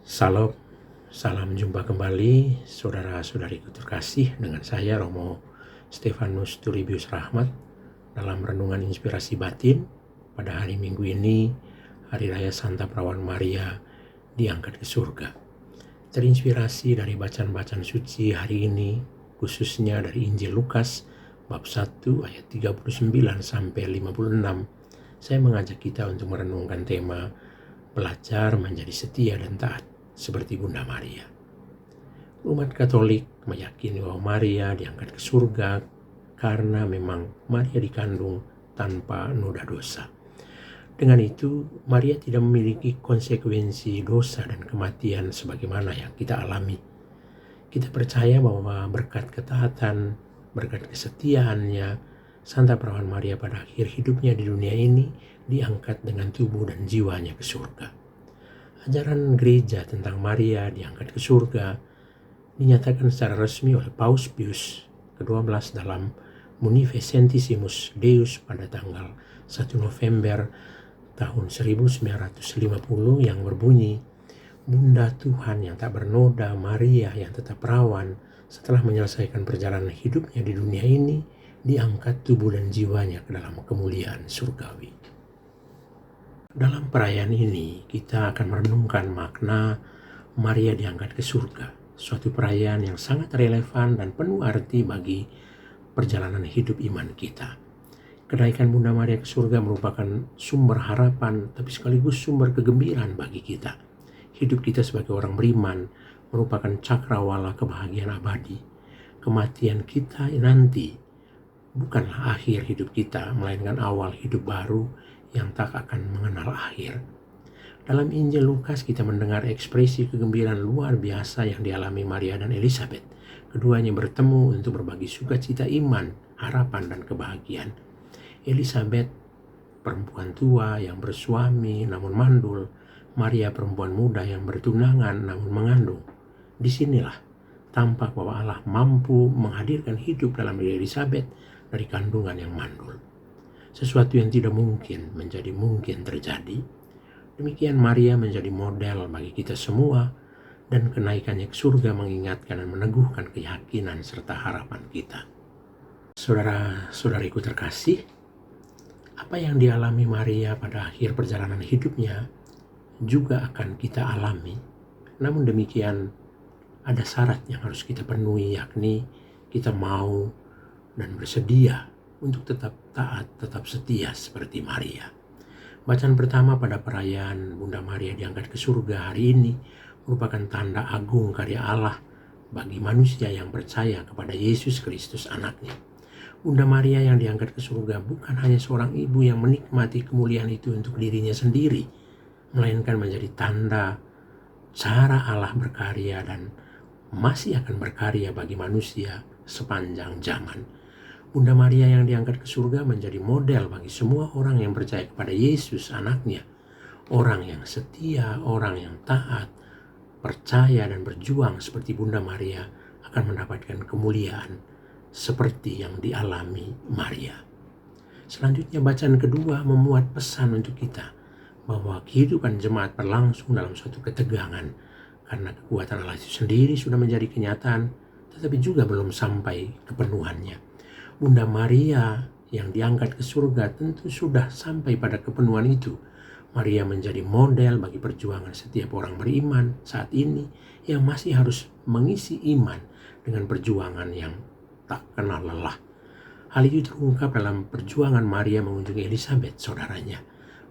Salam, salam jumpa kembali saudara-saudariku terkasih dengan saya Romo Stefanus Turibius Rahmat dalam Renungan Inspirasi Batin pada hari Minggu ini, Hari Raya Santa Perawan Maria diangkat ke surga. Terinspirasi dari bacaan-bacaan suci hari ini, khususnya dari Injil Lukas bab 1 ayat 39 sampai 56, saya mengajak kita untuk merenungkan tema belajar menjadi setia dan taat seperti Bunda Maria. Umat Katolik meyakini bahwa Maria diangkat ke surga karena memang Maria dikandung tanpa noda dosa. Dengan itu, Maria tidak memiliki konsekuensi dosa dan kematian sebagaimana yang kita alami. Kita percaya bahwa berkat ketaatan, berkat kesetiaannya, Santa Perawan Maria pada akhir hidupnya di dunia ini diangkat dengan tubuh dan jiwanya ke surga. Ajaran gereja tentang Maria diangkat ke surga dinyatakan secara resmi oleh Paus Pius ke-12 dalam Munificentissimus Deus pada tanggal 1 November tahun 1950 yang berbunyi, Bunda Tuhan yang tak bernoda, Maria yang tetap perawan, setelah menyelesaikan perjalanan hidupnya di dunia ini, diangkat tubuh dan jiwanya ke dalam kemuliaan surgawi. Dalam perayaan ini, kita akan merenungkan makna Maria diangkat ke surga, suatu perayaan yang sangat relevan dan penuh arti bagi perjalanan hidup iman kita. Kenaikan Bunda Maria ke surga merupakan sumber harapan, tapi sekaligus sumber kegembiraan bagi kita. Hidup kita sebagai orang beriman merupakan cakrawala kebahagiaan abadi. Kematian kita nanti bukanlah akhir hidup kita, melainkan awal hidup baru yang tak akan mengenal akhir. Dalam Injil Lukas kita mendengar ekspresi kegembiraan luar biasa yang dialami Maria dan Elizabeth. Keduanya bertemu untuk berbagi sukacita iman, harapan, dan kebahagiaan. Elizabeth, perempuan tua yang bersuami namun mandul. Maria, perempuan muda yang bertunangan namun mengandung. Disinilah tampak bahwa Allah mampu menghadirkan hidup dalam diri Elizabeth dari kandungan yang mandul. Sesuatu yang tidak mungkin menjadi mungkin terjadi. Demikian Maria menjadi model bagi kita semua, dan kenaikannya ke surga mengingatkan dan meneguhkan keyakinan serta harapan kita. Saudara-saudariku terkasih, apa yang dialami Maria pada akhir perjalanan hidupnya juga akan kita alami. Namun demikian, ada syarat yang harus kita penuhi, yakni kita mau dan bersedia untuk tetap taat, tetap setia seperti Maria. Bacaan pertama pada perayaan Bunda Maria diangkat ke surga hari ini merupakan tanda agung karya Allah bagi manusia yang percaya kepada Yesus Kristus anaknya. Bunda Maria yang diangkat ke surga bukan hanya seorang ibu yang menikmati kemuliaan itu untuk dirinya sendiri, melainkan menjadi tanda cara Allah berkarya dan masih akan berkarya bagi manusia sepanjang zaman. Bunda Maria yang diangkat ke surga menjadi model bagi semua orang yang percaya kepada Yesus anaknya. Orang yang setia, orang yang taat, percaya dan berjuang seperti Bunda Maria akan mendapatkan kemuliaan seperti yang dialami Maria. Selanjutnya bacaan kedua memuat pesan untuk kita bahwa kehidupan jemaat berlangsung dalam suatu ketegangan karena kekuatan Allah itu sendiri sudah menjadi kenyataan tetapi juga belum sampai kepenuhannya. Bunda Maria yang diangkat ke surga tentu sudah sampai pada kepenuhan itu. Maria menjadi model bagi perjuangan setiap orang beriman saat ini yang masih harus mengisi iman dengan perjuangan yang tak kenal lelah. Hal itu terungkap dalam perjuangan Maria mengunjungi Elizabeth, saudaranya.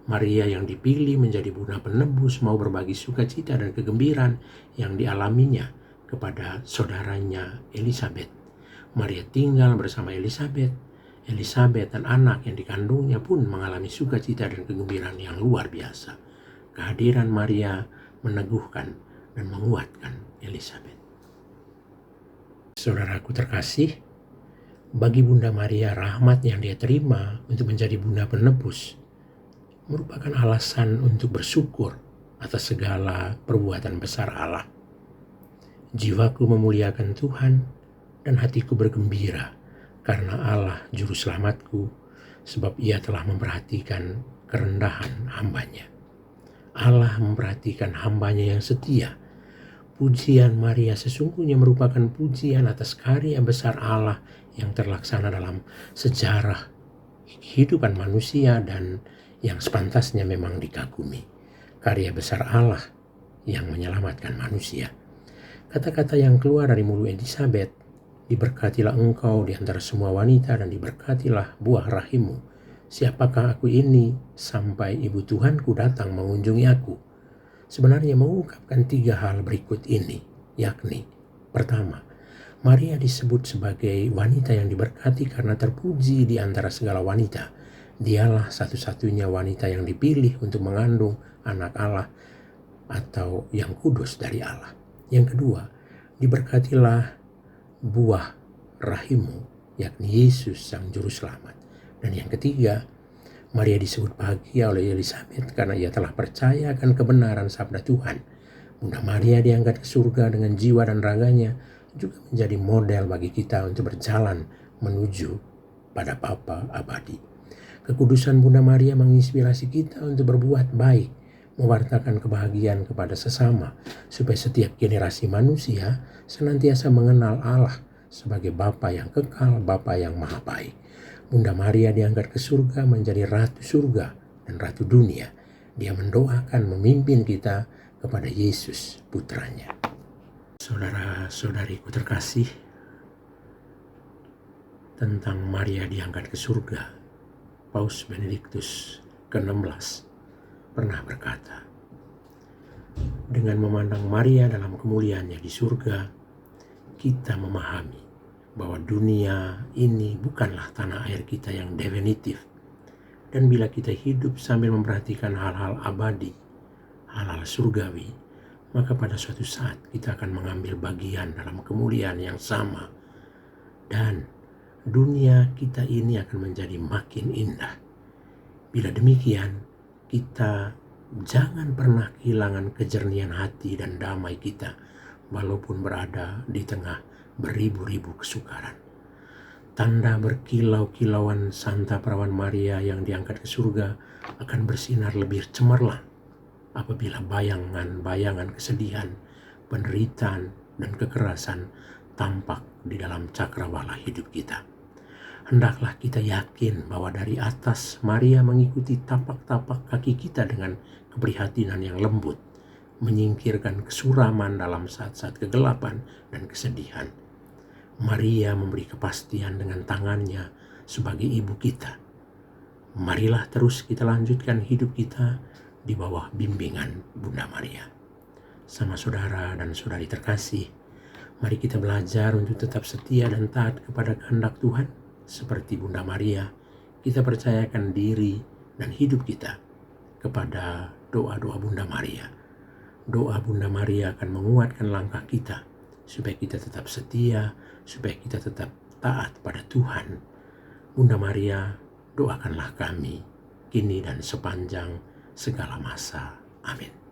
Maria yang dipilih menjadi bunda penebus mau berbagi sukacita dan kegembiraan yang dialaminya kepada saudaranya Elizabeth. Maria tinggal bersama Elizabeth. Elizabeth dan anak yang dikandungnya pun mengalami sukacita dan kegembiraan yang luar biasa. Kehadiran Maria meneguhkan dan menguatkan Elizabeth. Saudaraku terkasih, bagi Bunda Maria, rahmat yang dia terima untuk menjadi bunda penebus merupakan alasan untuk bersyukur atas segala perbuatan besar Allah. Jiwaku memuliakan Tuhan dan hatiku bergembira karena Allah juru selamatku, sebab ia telah memperhatikan kerendahan hambanya. Allah memperhatikan hambanya yang setia Pujian Maria sesungguhnya merupakan pujian atas karya besar Allah yang terlaksana dalam sejarah kehidupan manusia dan yang sepantasnya memang dikagumi. Karya besar Allah yang menyelamatkan manusia. Kata-kata yang keluar dari mulut Elizabeth, diberkatilah engkau di antara semua wanita dan diberkatilah buah rahimmu. Siapakah aku ini sampai ibu Tuhanku datang mengunjungi aku? Sebenarnya mengungkapkan 3 hal berikut ini, yakni pertama, Maria disebut sebagai wanita yang diberkati karena terpuji di antara segala wanita. Dialah satu-satunya wanita yang dipilih untuk mengandung anak Allah atau yang kudus dari Allah. Yang kedua, diberkatilah buah rahimmu, yakni Yesus sang juru selamat. Dan yang ketiga, Maria disebut bahagia oleh Elizabeth karena ia telah percaya akan kebenaran sabda Tuhan. Bunda Maria diangkat ke surga dengan jiwa dan raganya, juga menjadi model bagi kita untuk berjalan menuju pada Bapa abadi. Kekudusan Bunda Maria menginspirasi kita untuk berbuat baik, mewartakan kebahagiaan kepada sesama, supaya setiap generasi manusia senantiasa mengenal Allah sebagai Bapa yang kekal, Bapa yang maha baik. Bunda Maria diangkat ke surga menjadi Ratu surga dan Ratu dunia. Dia mendoakan memimpin kita kepada Yesus putranya. Saudara-saudariku terkasih, tentang Maria diangkat ke surga, Paus Benediktus ke-16 pernah berkata, dengan memandang Maria dalam kemuliaannya di surga, kita memahami bahwa dunia ini bukanlah tanah air kita yang definitif. Dan bila kita hidup sambil memperhatikan hal-hal abadi, hal-hal surgawi, maka pada suatu saat kita akan mengambil bagian dalam kemuliaan yang sama. Dan dunia kita ini akan menjadi makin indah. Bila demikian, kita jangan pernah kehilangan kejernihan hati dan damai kita, walaupun berada di tengah beribu-ribu kesukaran. Tanda berkilau-kilauan Santa Perawan Maria yang diangkat ke surga akan bersinar lebih cemerlang apabila bayangan-bayangan kesedihan, penderitaan, dan kekerasan tampak di dalam cakrawala hidup kita. Hendaklah kita yakin bahwa dari atas Maria mengikuti tapak-tapak kaki kita dengan keprihatinan yang lembut, menyingkirkan kesuraman dalam saat-saat kegelapan dan kesedihan. Maria memberi kepastian dengan tangannya sebagai ibu kita. Marilah terus kita lanjutkan hidup kita di bawah bimbingan Bunda Maria. Sama saudara dan saudari terkasih, mari kita belajar untuk tetap setia dan taat kepada kehendak Tuhan. Seperti Bunda Maria, kita percayakan diri dan hidup kita kepada doa-doa Bunda Maria. Doa Bunda Maria akan menguatkan langkah kita supaya kita tetap setia, supaya kita tetap taat pada Tuhan. Bunda Maria, doakanlah kami kini dan sepanjang segala masa. Amin.